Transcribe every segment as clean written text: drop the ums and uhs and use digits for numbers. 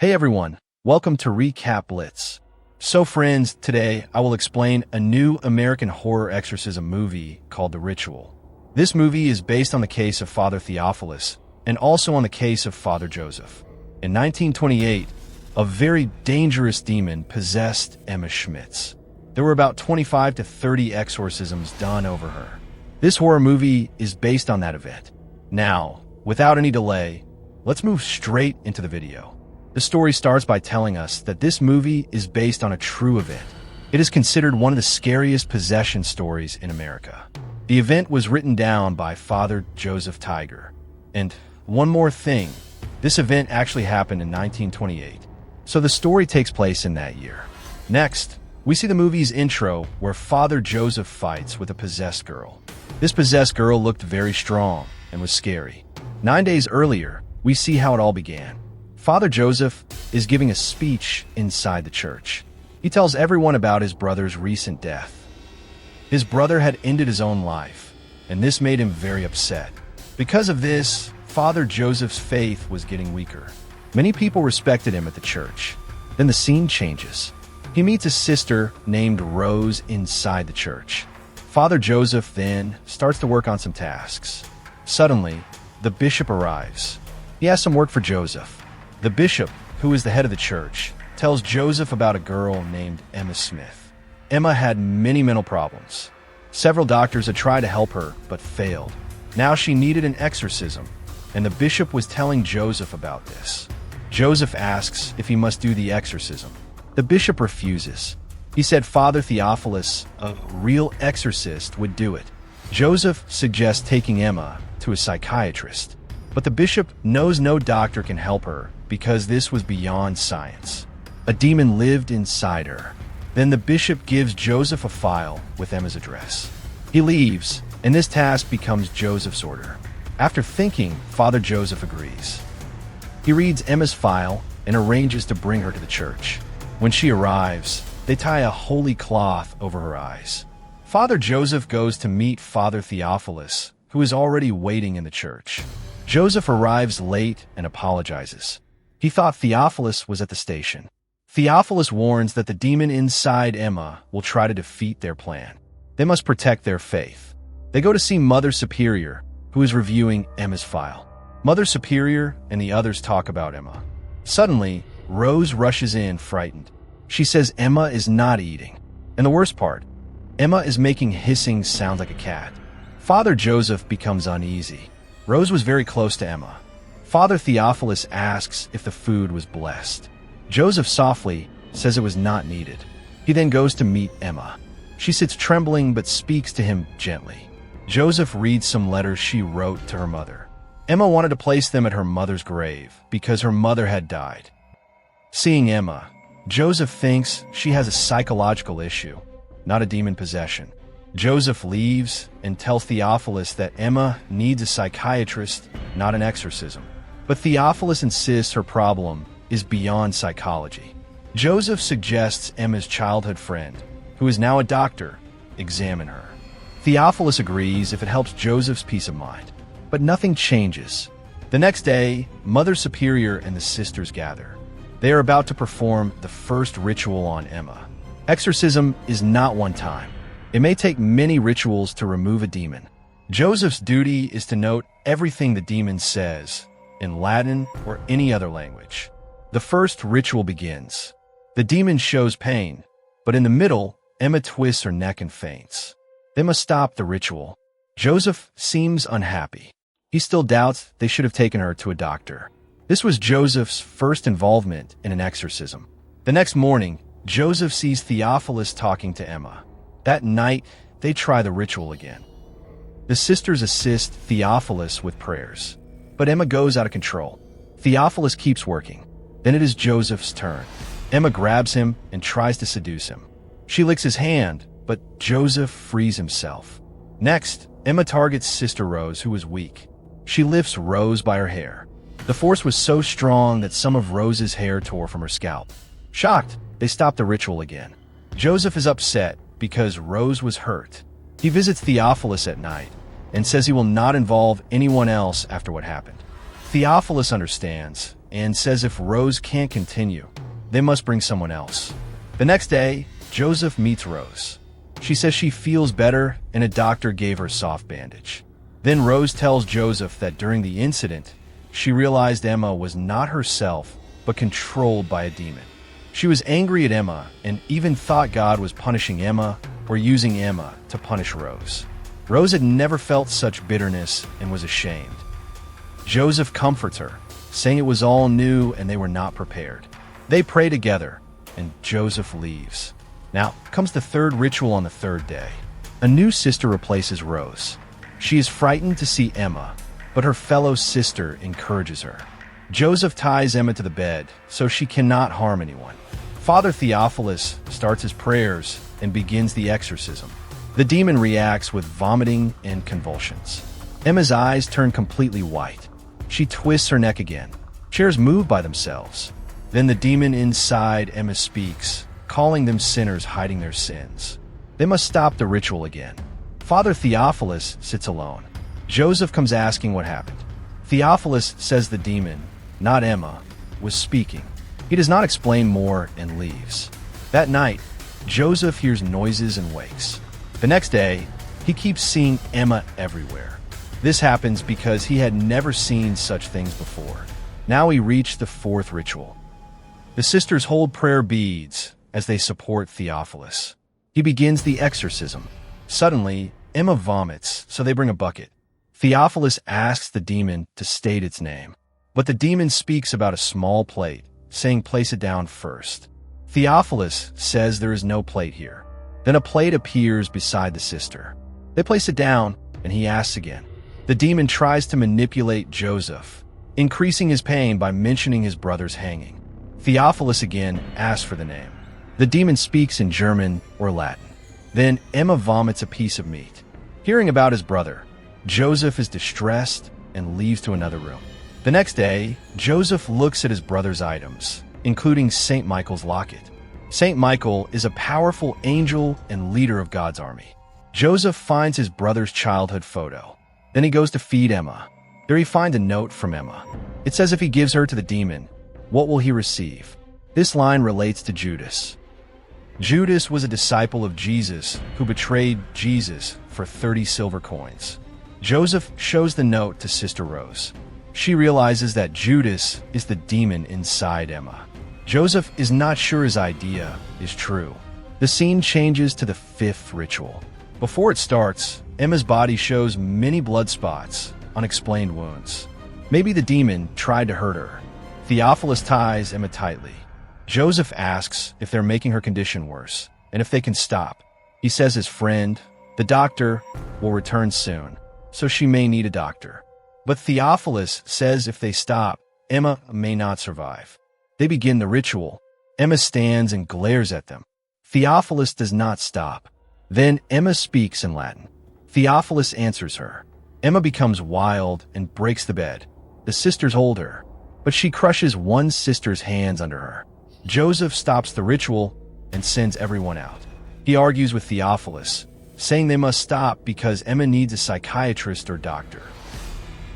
Hey everyone, welcome to Recap Blitz. So friends, today I will explain a new American horror exorcism movie called The Ritual. This movie is based on the case of Father Theophilus and also on the case of Father Joseph. In 1928, a very dangerous demon possessed Emma Schmidt. There were about 25 to 30 exorcisms done over her. This horror movie is based on that event. Now, without any delay, let's move straight into the video. The story starts by telling us that this movie is based on a true event. It is considered one of the scariest possession stories in America. The event was written down by Father Joseph Tiger. And one more thing, this event actually happened in 1928. So the story takes place in that year. Next, we see the movie's intro where Father Joseph fights with a possessed girl. This possessed girl looked very strong and was scary. 9 days earlier, we see how it all began. Father Joseph is giving a speech inside the church. He tells everyone about his brother's recent death. His brother had ended his own life, and this made him very upset. Because of this, Father Joseph's faith was getting weaker. Many people respected him at the church. Then the scene changes. He meets a sister named Rose inside the church. Father Joseph then starts to work on some tasks. Suddenly, the bishop arrives. He has some work for Joseph. The bishop, who is the head of the church, tells Joseph about a girl named Emma Schmidt. Emma had many mental problems. Several doctors had tried to help her, but failed. Now she needed an exorcism, and the bishop was telling Joseph about this. Joseph asks if he must do the exorcism. The bishop refuses. He said Father Theophilus, a real exorcist, would do it. Joseph suggests taking Emma to a psychiatrist, but the bishop knows no doctor can help her because this was beyond science. A demon lived inside her. Then the bishop gives Joseph a file with Emma's address. He leaves, and this task becomes Joseph's order. After thinking, Father Joseph agrees. He reads Emma's file and arranges to bring her to the church. When she arrives, they tie a holy cloth over her eyes. Father Joseph goes to meet Father Theophilus, who is already waiting in the church. Joseph arrives late and apologizes. He thought Theophilus was at the station. Theophilus warns that the demon inside Emma will try to defeat their plan. They must protect their faith. They go to see Mother Superior, who is reviewing Emma's file. Mother Superior and the others talk about Emma. Suddenly, Rose rushes in, frightened. She says Emma is not eating. And the worst part, Emma is making hissing sounds like a cat. Father Joseph becomes uneasy. Rose was very close to Emma. Father Theophilus asks if the food was blessed. Joseph softly says it was not needed. He then goes to meet Emma. She sits trembling but speaks to him gently. Joseph reads some letters she wrote to her mother. Emma wanted to place them at her mother's grave because her mother had died. Seeing Emma, Joseph thinks she has a psychological issue, not a demon possession. Joseph leaves and tells Theophilus that Emma needs a psychiatrist, not an exorcism. But Theophilus insists her problem is beyond psychology. Joseph suggests Emma's childhood friend, who is now a doctor, examine her. Theophilus agrees if it helps Joseph's peace of mind. But nothing changes. The next day, Mother Superior and the sisters gather. They are about to perform the first ritual on Emma. Exorcism is not one time. It may take many rituals to remove a demon. Joseph's duty is to note everything the demon says, in Latin or any other language. The first ritual begins. The demon shows pain, but in the middle, Emma twists her neck and faints. They must stop the ritual. Joseph seems unhappy. He still doubts they should have taken her to a doctor. This was Joseph's first involvement in an exorcism. The next morning, Joseph sees Theophilus talking to Emma. That night, they try the ritual again. The sisters assist Theophilus with prayers, but Emma goes out of control. Theophilus keeps working. Then it is Joseph's turn. Emma grabs him and tries to seduce him. She licks his hand, but Joseph frees himself. Next, Emma targets Sister Rose, who is weak. She lifts Rose by her hair. The force was so strong that some of Rose's hair tore from her scalp. Shocked, they stop the ritual again. Joseph is upset because Rose was hurt. He visits Theophilus at night and says he will not involve anyone else after what happened. Theophilus understands, and says if Rose can't continue, they must bring someone else. The next day, Joseph meets Rose. She says she feels better and a doctor gave her a soft bandage. Then Rose tells Joseph that during the incident, she realized Emma was not herself, but controlled by a demon. She was angry at Emma and even thought God was punishing Emma or using Emma to punish Rose. Rose had never felt such bitterness and was ashamed. Joseph comforts her, saying it was all new and they were not prepared. They pray together, and Joseph leaves. Now comes the third ritual on the third day. A new sister replaces Rose. She is frightened to see Emma, but her fellow sister encourages her. Joseph ties Emma to the bed so she cannot harm anyone. Father Theophilus starts his prayers and begins the exorcism. The demon reacts with vomiting and convulsions. Emma's eyes turn completely white. She twists her neck again. Chairs move by themselves. Then the demon inside Emma speaks, calling them sinners hiding their sins. They must stop the ritual again. Father Theophilus sits alone. Joseph comes asking what happened. Theophilus says the demon, not Emma, was speaking. He does not explain more and leaves. That night, Joseph hears noises and wakes. The next day, he keeps seeing Emma everywhere. This happens because he had never seen such things before. Now he reached the fourth ritual. The sisters hold prayer beads as they support Theophilus. He begins the exorcism. Suddenly, Emma vomits, so they bring a bucket. Theophilus asks the demon to state its name, but the demon speaks about a small plate, saying place it down first. Theophilus says there is no plate here. Then a plate appears beside the sister. They place it down, and he asks again. The demon tries to manipulate Joseph, increasing his pain by mentioning his brother's hanging. Theophilus again asks for the name. The demon speaks in German or Latin. Then Emma vomits a piece of meat. Hearing about his brother, Joseph is distressed and leaves to another room. The next day, Joseph looks at his brother's items, including St. Michael's locket. St. Michael is a powerful angel and leader of God's army. Joseph finds his brother's childhood photo. Then he goes to feed Emma. There he finds a note from Emma. It says if he gives her to the demon, what will he receive? This line relates to Judas. Judas was a disciple of Jesus who betrayed Jesus for 30 silver coins. Joseph shows the note to Sister Rose. She realizes that Judas is the demon inside Emma. Joseph is not sure his idea is true. The scene changes to the fifth ritual. Before it starts, Emma's body shows many blood spots, unexplained wounds. Maybe the demon tried to hurt her. Theophilus ties Emma tightly. Joseph asks if they're making her condition worse, and if they can stop. He says his friend, the doctor, will return soon, so she may need a doctor. But Theophilus says if they stop, Emma may not survive. They begin the ritual. Emma stands and glares at them. Theophilus does not stop. Then Emma speaks in Latin. Theophilus answers her. Emma becomes wild and breaks the bed. The sisters hold her, but she crushes one sister's hands under her. Joseph stops the ritual and sends everyone out. He argues with Theophilus, saying they must stop because Emma needs a psychiatrist or doctor.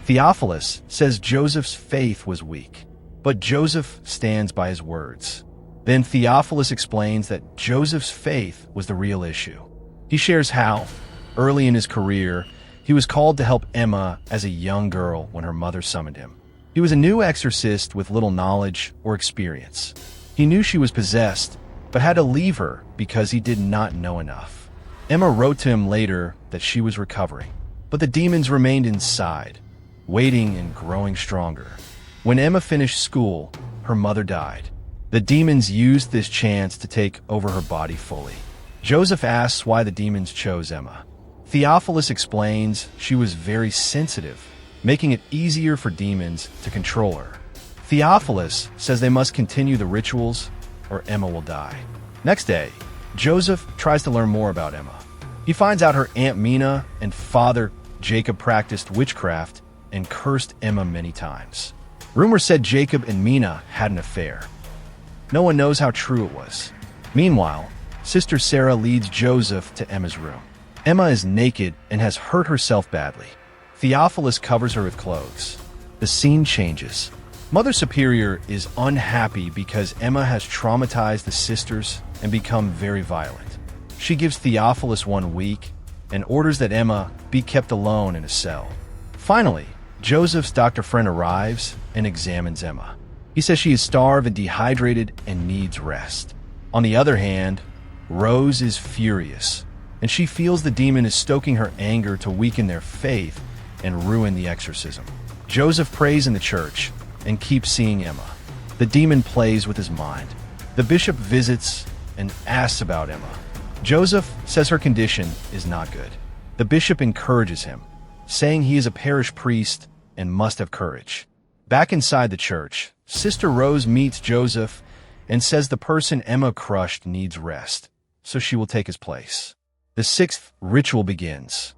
Theophilus says Joseph's faith was weak, but Joseph stands by his words. Then Theophilus explains that Joseph's faith was the real issue. He shares how, early in his career, he was called to help Emma as a young girl when her mother summoned him. He was a new exorcist with little knowledge or experience. He knew she was possessed, but had to leave her because he did not know enough. Emma wrote to him later that she was recovering, but the demons remained inside, waiting and growing stronger. When Emma finished school, her mother died. The demons used this chance to take over her body fully. Joseph asks why the demons chose Emma. Theophilus explains she was very sensitive, making it easier for demons to control her. Theophilus says they must continue the rituals or Emma will die. Next day, Joseph tries to learn more about Emma. He finds out her Aunt Mina and father Jacob practiced witchcraft and cursed Emma many times. Rumor said Jacob and Mina had an affair. No one knows how true it was. Meanwhile, Sister Sarah leads Joseph to Emma's room. Emma is naked and has hurt herself badly. Theophilus covers her with clothes. The scene changes. Mother Superior is unhappy because Emma has traumatized the sisters and become very violent. She gives Theophilus 1 week and orders that Emma be kept alone in a cell. Finally, Joseph's doctor friend arrives and examines Emma. He says she is starved and dehydrated and needs rest. On the other hand, Rose is furious, and she feels the demon is stoking her anger to weaken their faith and ruin the exorcism. Joseph prays in the church and keeps seeing Emma. The demon plays with his mind. The bishop visits and asks about Emma. Joseph says her condition is not good. The bishop encourages him, saying he is a parish priest and must have courage. Back inside the church, Sister Rose meets Joseph and says the person Emma crushed needs rest, so she will take his place. The 6th ritual begins.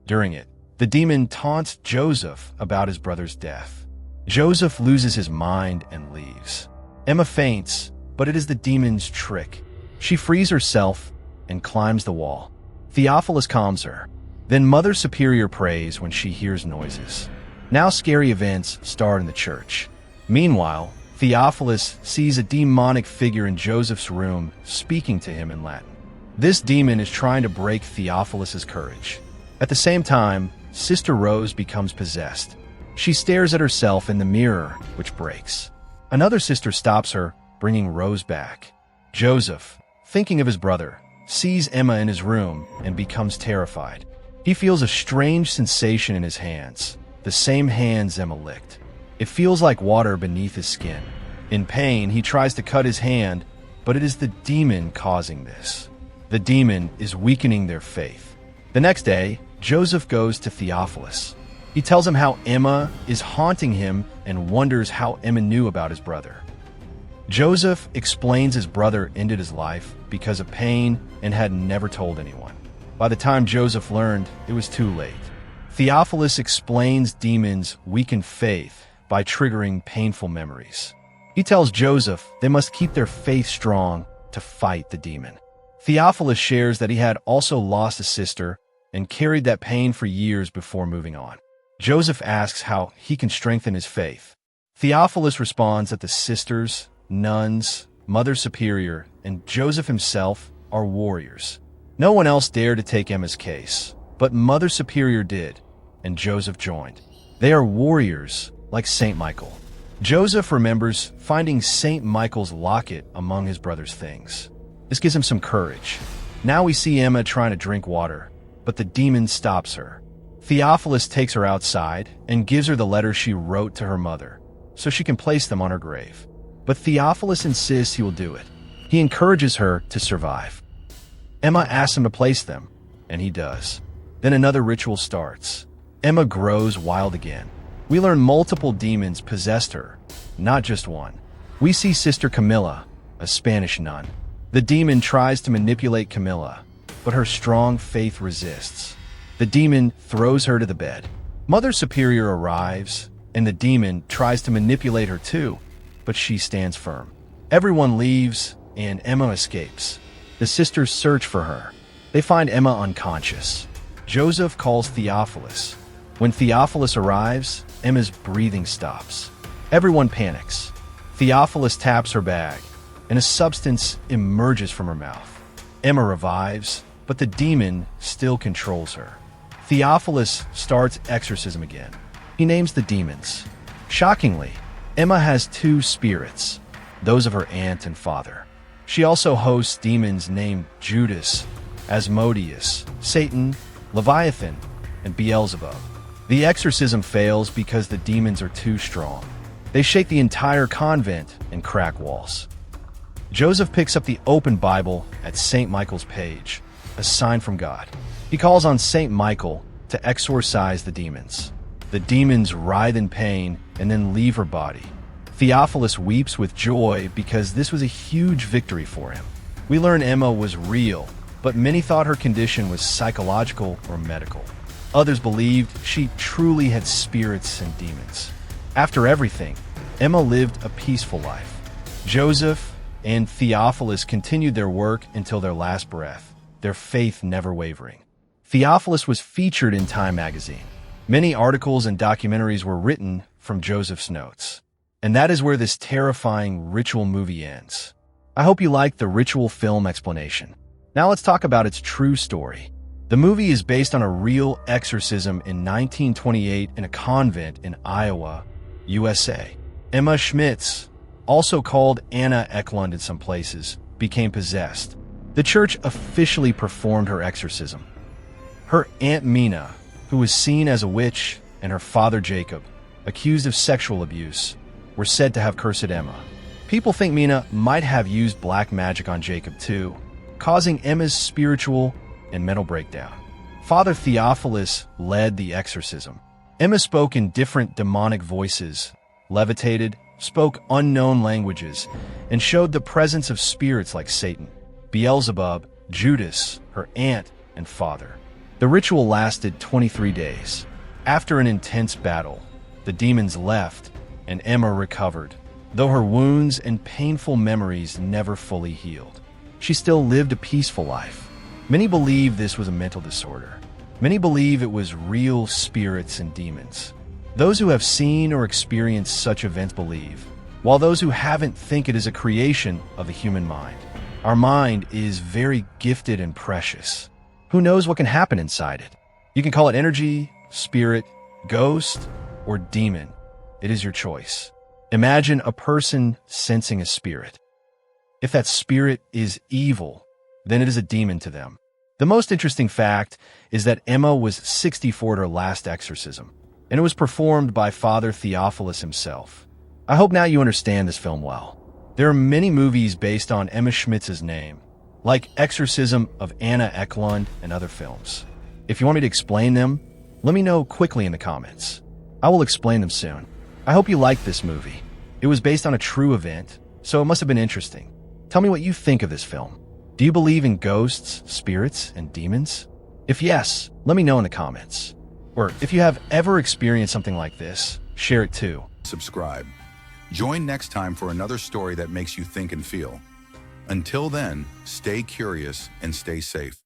During it, the demon taunts Joseph about his brother's death. Joseph loses his mind and leaves. Emma faints, but it is the demon's trick. She frees herself and climbs the wall. Theophilus calms her. Then Mother Superior prays when she hears noises. Now scary events start in the church. Meanwhile, Theophilus sees a demonic figure in Joseph's room speaking to him in Latin. This demon is trying to break Theophilus's courage. At the same time, Sister Rose becomes possessed. She stares at herself in the mirror, which breaks. Another sister stops her, bringing Rose back. Joseph, thinking of his brother, sees Emma in his room and becomes terrified. He feels a strange sensation in his hands, the same hands Emma licked. It feels like water beneath his skin. In pain, he tries to cut his hand, but it is the demon causing this. The demon is weakening their faith. The next day, Joseph goes to Theophilus. He tells him how Emma is haunting him and wonders how Emma knew about his brother. Joseph explains his brother ended his life because of pain and had never told anyone. By the time Joseph learned, it was too late. Theophilus explains demons weaken faith by triggering painful memories. He tells Joseph they must keep their faith strong to fight the demon. Theophilus shares that he had also lost a sister and carried that pain for years before moving on. Joseph asks how he can strengthen his faith. Theophilus responds that the sisters, nuns, Mother Superior, and Joseph himself are warriors. No one else dared to take Emma's case, but Mother Superior did, and Joseph joined. They are warriors like Saint Michael. Joseph remembers finding Saint Michael's locket among his brother's things. This gives him some courage. Now we see Emma trying to drink water, but the demon stops her. Theophilus takes her outside and gives her the letters she wrote to her mother, so she can place them on her grave. But Theophilus insists he will do it. He encourages her to survive. Emma asks him to place them, and he does. Then another ritual starts. Emma grows wild again. We learn multiple demons possessed her, not just one. We see Sister Camilla, a Spanish nun. The demon tries to manipulate Camilla, but her strong faith resists. The demon throws her to the bed. Mother Superior arrives, and the demon tries to manipulate her too, but she stands firm. Everyone leaves, and Emma escapes. The sisters search for her. They find Emma unconscious. Joseph calls Theophilus. When Theophilus arrives, Emma's breathing stops. Everyone panics. Theophilus taps her bag, and a substance emerges from her mouth. Emma revives, but the demon still controls her. Theophilus starts exorcism again. He names the demons. Shockingly, Emma has 2 spirits, those of her aunt and father. She also hosts demons named Judas, Asmodeus, Satan, Leviathan, and Beelzebub. The exorcism fails because the demons are too strong. They shake the entire convent and crack walls. Joseph picks up the open Bible at St. Michael's page, a sign from God. He calls on St. Michael to exorcise the demons. The demons writhe in pain and then leave her body. Theophilus weeps with joy because this was a huge victory for him. We learn Emma was real, but many thought her condition was psychological or medical. Others believed she truly had spirits and demons. After everything, Emma lived a peaceful life. Joseph and Theophilus continued their work until their last breath, their faith never wavering. Theophilus was featured in Time magazine. Many articles and documentaries were written from Joseph's notes. And that is where this terrifying Ritual movie ends. I hope you liked the Ritual film explanation. Now let's talk about its true story. The movie is based on a real exorcism in 1928 in a convent in Iowa, USA. Emma Schmidt, also called Anna Eklund in some places, became possessed. The church officially performed her exorcism. Her Aunt Mina, who was seen as a witch, and her father Jacob, accused of sexual abuse, were said to have cursed Emma. People think Mina might have used black magic on Jacob too, causing Emma's spiritual and mental breakdown. Father Theophilus led the exorcism. Emma spoke in different demonic voices, levitated, spoke unknown languages, and showed the presence of spirits like Satan, Beelzebub, Judas, her aunt, and father. The ritual lasted 23 days. After an intense battle, the demons left and Emma recovered, though her wounds and painful memories never fully healed. She still lived a peaceful life. Many believe this was a mental disorder. Many believe it was real spirits and demons. Those who have seen or experienced such events believe, while those who haven't think it is a creation of the human mind. Our mind is very gifted and precious. Who knows what can happen inside it? You can call it energy, spirit, ghost, or demon. It is your choice. Imagine a person sensing a spirit. If that spirit is evil, then it is a demon to them. The most interesting fact is that Emma was 64 at her last exorcism, and it was performed by Father Theophilus himself. I hope now you understand this film well. There are many movies based on Emma Schmidt's name, like Exorcism of Anna Eklund and other films. If you want me to explain them, let me know quickly in the comments. I will explain them soon. I hope you liked this movie. It was based on a true event, so it must have been interesting. Tell me what you think of this film. Do you believe in ghosts, spirits, and demons? If yes, let me know in the comments. Or if you have ever experienced something like this, share it too. Subscribe. Join next time for another story that makes you think and feel. Until then, stay curious and stay safe.